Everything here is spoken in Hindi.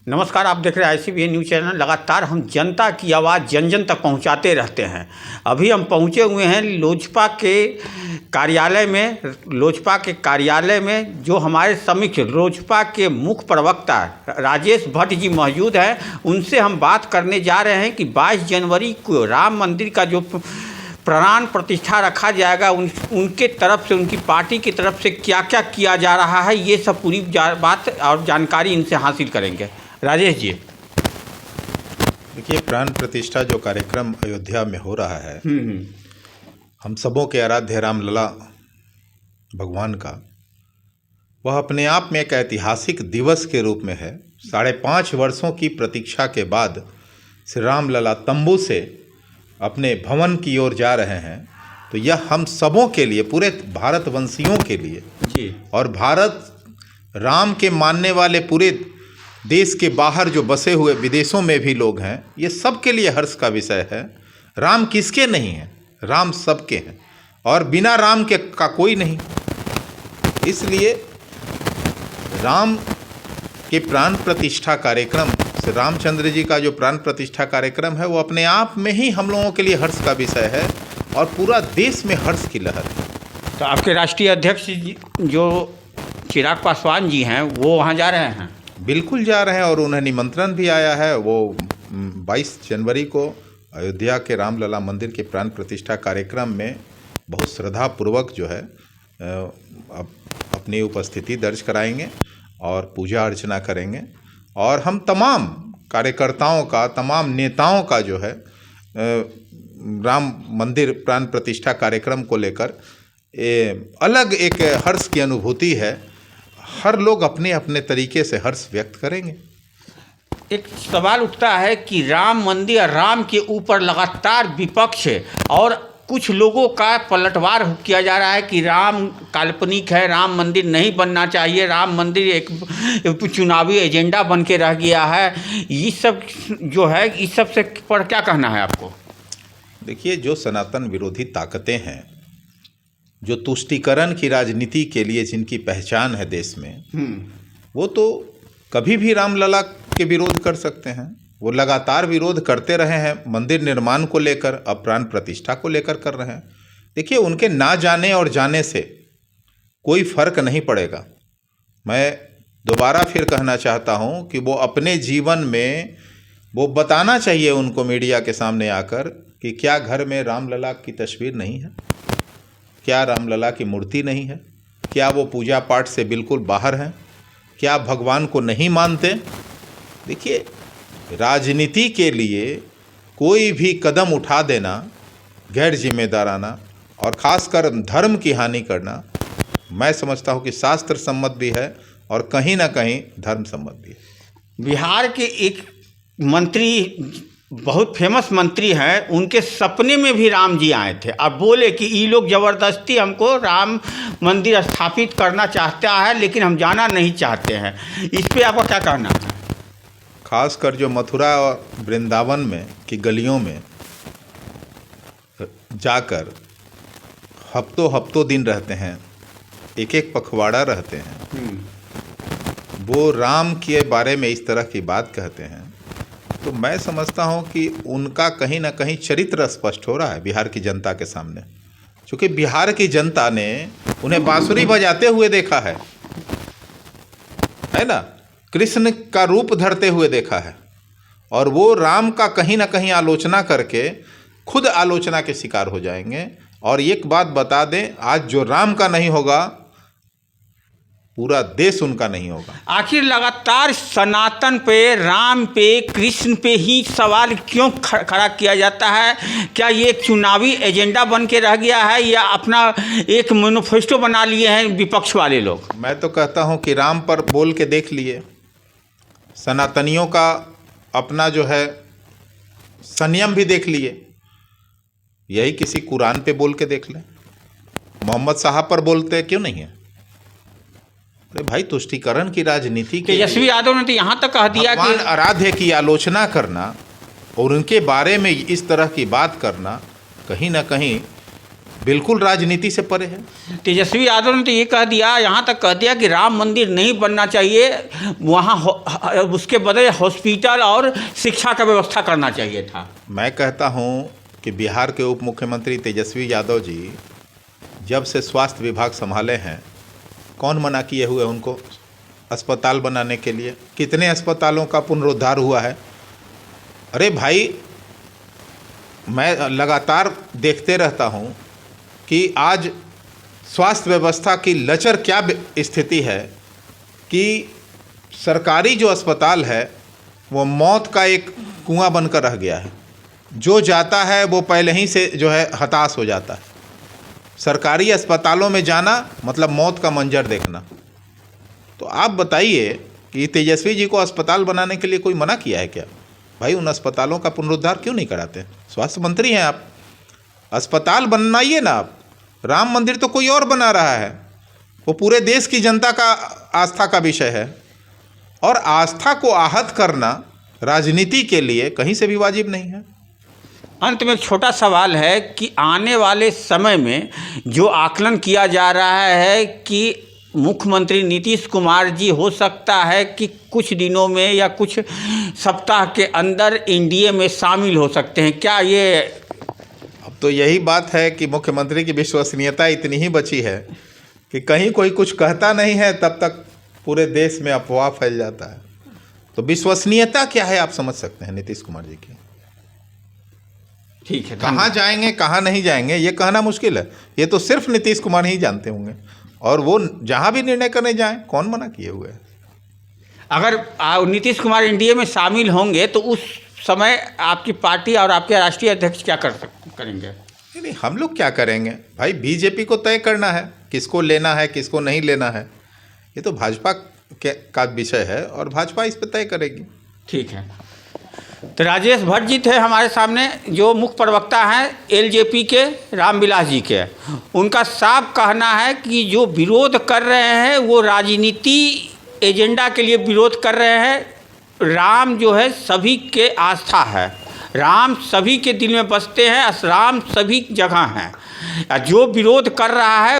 नमस्कार, आप देख रहे हैं ICBN न्यूज़ चैनल। लगातार हम जनता की आवाज़ जन जन तक पहुंचाते रहते हैं। अभी हम पहुंचे हुए हैं लोजपा के कार्यालय में जो हमारे समक्ष लोजपा के मुख्य प्रवक्ता राजेश भट्ट जी मौजूद हैं। उनसे हम बात करने जा रहे हैं कि 22 जनवरी को राम मंदिर का जो प्राण प्रतिष्ठा रखा जाएगा, उनके तरफ से, उनकी पार्टी की तरफ से क्या क्या किया जा रहा है, ये सब पूरी बात और जानकारी इनसे हासिल करेंगे। राजेश जी, देखिए, प्राण प्रतिष्ठा जो कार्यक्रम अयोध्या में हो रहा है, हम सबों के आराध्य रामलला भगवान का, वह अपने आप में एक ऐतिहासिक दिवस के रूप में है। 5.5 वर्षों की प्रतीक्षा के बाद श्री रामलला तंबू से अपने भवन की ओर जा रहे हैं। तो यह हम सबों के लिए, पूरे भारतवंशियों के लिए जी, और भारत राम के मानने वाले पूरे देश के बाहर जो बसे हुए विदेशों में भी लोग हैं, ये सब के लिए हर्ष का विषय है। राम किसके नहीं हैं? राम सबके हैं, और बिना राम के का कोई नहीं। इसलिए राम के प्राण प्रतिष्ठा कार्यक्रम, श्री रामचंद्र जी का जो प्राण प्रतिष्ठा कार्यक्रम है, वो अपने आप में ही हम लोगों के लिए हर्ष का विषय है, और पूरा देश में हर्ष की लहर है। तो आपके राष्ट्रीय अध्यक्ष जो चिराग पासवान जी हैं, वो वहाँ जा रहे हैं? बिल्कुल जा रहे हैं, और उन्हें निमंत्रण भी आया है। वो 22 जनवरी को अयोध्या के रामलला मंदिर के प्राण प्रतिष्ठा कार्यक्रम में बहुत श्रद्धापूर्वक जो है अपनी उपस्थिति दर्ज कराएंगे और पूजा अर्चना करेंगे। और हम तमाम कार्यकर्ताओं का, तमाम नेताओं का जो है राम मंदिर प्राण प्रतिष्ठा कार्यक्रम को लेकर अलग एक हर्ष की अनुभूति है। हर लोग अपने अपने तरीके से हर्ष व्यक्त करेंगे। एक सवाल उठता है कि राम मंदिर, राम के ऊपर लगातार विपक्ष है और कुछ लोगों का पलटवार किया जा रहा है कि राम काल्पनिक है, राम मंदिर नहीं बनना चाहिए, राम मंदिर एक चुनावी एजेंडा बन के रह गया है। ये सब जो है, इस सब से पर क्या कहना है आपको? देखिए, जो सनातन विरोधी ताकतें हैं, जो तुष्टीकरण की राजनीति के लिए जिनकी पहचान है देश में, वो तो कभी भी रामलला के विरोध कर सकते हैं। वो लगातार विरोध करते रहे हैं, मंदिर निर्माण को लेकर, अब प्राण प्रतिष्ठा को लेकर कर रहे हैं। देखिए, उनके ना जाने और जाने से कोई फर्क नहीं पड़ेगा। मैं दोबारा फिर कहना चाहता हूँ कि वो अपने जीवन में वो बताना चाहिए उनको मीडिया के सामने आकर कि क्या घर में रामलला की तस्वीर नहीं है, क्या रामलला की मूर्ति नहीं है, क्या वो पूजा पाठ से बिल्कुल बाहर हैं, क्या भगवान को नहीं मानते। देखिए, राजनीति के लिए कोई भी कदम उठा देना गैर जिम्मेदाराना और ख़ासकर धर्म की हानि करना, मैं समझता हूँ कि शास्त्र सम्मत भी है और कहीं ना कहीं धर्म सम्मत भी है। बिहार के एक मंत्री, बहुत फेमस मंत्री हैं, उनके सपने में भी राम जी आए थे। अब बोले कि ये लोग ज़बरदस्ती हमको राम मंदिर स्थापित करना चाहता है, लेकिन हम जाना नहीं चाहते हैं। इस पे आपका क्या कहना है? खासकर जो मथुरा और वृंदावन में की गलियों में जाकर हफ्तों दिन रहते हैं, एक एक पखवाड़ा रहते हैं, वो राम के बारे में इस तरह की बात कहते हैं, तो मैं समझता हूं कि उनका कहीं ना कहीं चरित्र स्पष्ट हो रहा है बिहार की जनता के सामने। क्योंकि बिहार की जनता ने उन्हें बांसुरी बजाते हुए देखा है ना, कृष्ण का रूप धरते हुए देखा है, और वो राम का कहीं ना कहीं आलोचना करके खुद आलोचना के शिकार हो जाएंगे। और एक बात बता दें, आज जो राम का नहीं होगा, पूरा देश उनका नहीं होगा। आखिर लगातार सनातन पे, राम पे, कृष्ण पे ही सवाल क्यों खड़ा किया जाता है? क्या ये एक चुनावी एजेंडा बन के रह गया है, या अपना एक मैनिफेस्टो बना लिए हैं विपक्ष वाले लोग? मैं तो कहता हूं कि राम पर बोल के देख लिए, सनातनियों का अपना जो है संयम भी देख लिए। यही किसी कुरान पे बोल के देख लें, मोहम्मद साहब पर बोलते क्यों नहीं है? अरे भाई, तुष्टीकरण की राजनीति के तेजस्वी यादव ने तो यहाँ तक कह दिया कि आराध्य की आलोचना करना और उनके बारे में इस तरह की बात करना कहीं ना कहीं बिल्कुल राजनीति से परे है। तेजस्वी यादव ने तो ये कह दिया, यहाँ तक कह दिया कि राम मंदिर नहीं बनना चाहिए, वहाँ उसके बदले हॉस्पिटल और शिक्षा का व्यवस्था करना चाहिए था। मैं कहता हूँ कि बिहार के उप मुख्यमंत्री तेजस्वी यादव जी जब से स्वास्थ्य विभाग संभाले हैं, कौन मना किए हुए उनको अस्पताल बनाने के लिए? कितने अस्पतालों का पुनरुद्धार हुआ है? अरे भाई, मैं लगातार देखते रहता हूँ कि आज स्वास्थ्य व्यवस्था की लचर क्या स्थिति है कि सरकारी जो अस्पताल है वो मौत का एक कुआं बनकर रह गया है। जो जाता है वो पहले ही से जो है हताश हो जाता है। सरकारी अस्पतालों में जाना मतलब मौत का मंजर देखना। तो आप बताइए कि तेजस्वी जी को अस्पताल बनाने के लिए कोई मना किया है क्या? भाई, उन अस्पतालों का पुनरुद्धार क्यों नहीं कराते? स्वास्थ्य मंत्री हैं आप, अस्पताल बनाइए ना आप। राम मंदिर तो कोई और बना रहा है, वो पूरे देश की जनता का आस्था का विषय है, और आस्था को आहत करना राजनीति के लिए कहीं से भी वाजिब नहीं है। अंत में एक छोटा सवाल है कि आने वाले समय में जो आकलन किया जा रहा है कि मुख्यमंत्री नीतीश कुमार जी हो सकता है कि कुछ दिनों में या कुछ सप्ताह के अंदर एनडीए में शामिल हो सकते हैं, क्या ये? अब तो यही बात है कि मुख्यमंत्री की विश्वसनीयता इतनी ही बची है कि कहीं कोई कुछ कहता नहीं है तब तक पूरे देश में अफवाह फैल जाता है। तो विश्वसनीयता क्या है आप समझ सकते हैं नीतीश कुमार जी की। ठीक है, कहाँ जाएंगे कहाँ नहीं जाएंगे ये कहना मुश्किल है। ये तो सिर्फ नीतीश कुमार ही जानते होंगे, और वो जहाँ भी निर्णय करने जाएं कौन मना किए हुए है। अगर नीतीश कुमार एनडीए में शामिल होंगे तो उस समय आपकी पार्टी और आपके राष्ट्रीय अध्यक्ष क्या करेंगे? नहीं, हम लोग क्या करेंगे भाई? बीजेपी को तय करना है किसको लेना है किसको नहीं लेना है। ये तो भाजपा का विषय है और भाजपा इस पर तय करेगी। ठीक है, तो राजेश भट्ट जी थे हमारे सामने, जो मुख्य प्रवक्ता हैं एलजेपी के रामविलास जी के। उनका साफ कहना है कि जो विरोध कर रहे हैं वो राजनीति एजेंडा के लिए विरोध कर रहे हैं। राम जो है सभी के आस्था है, राम सभी के दिल में बसते हैं, राम सभी जगह हैं। जो विरोध कर रहा है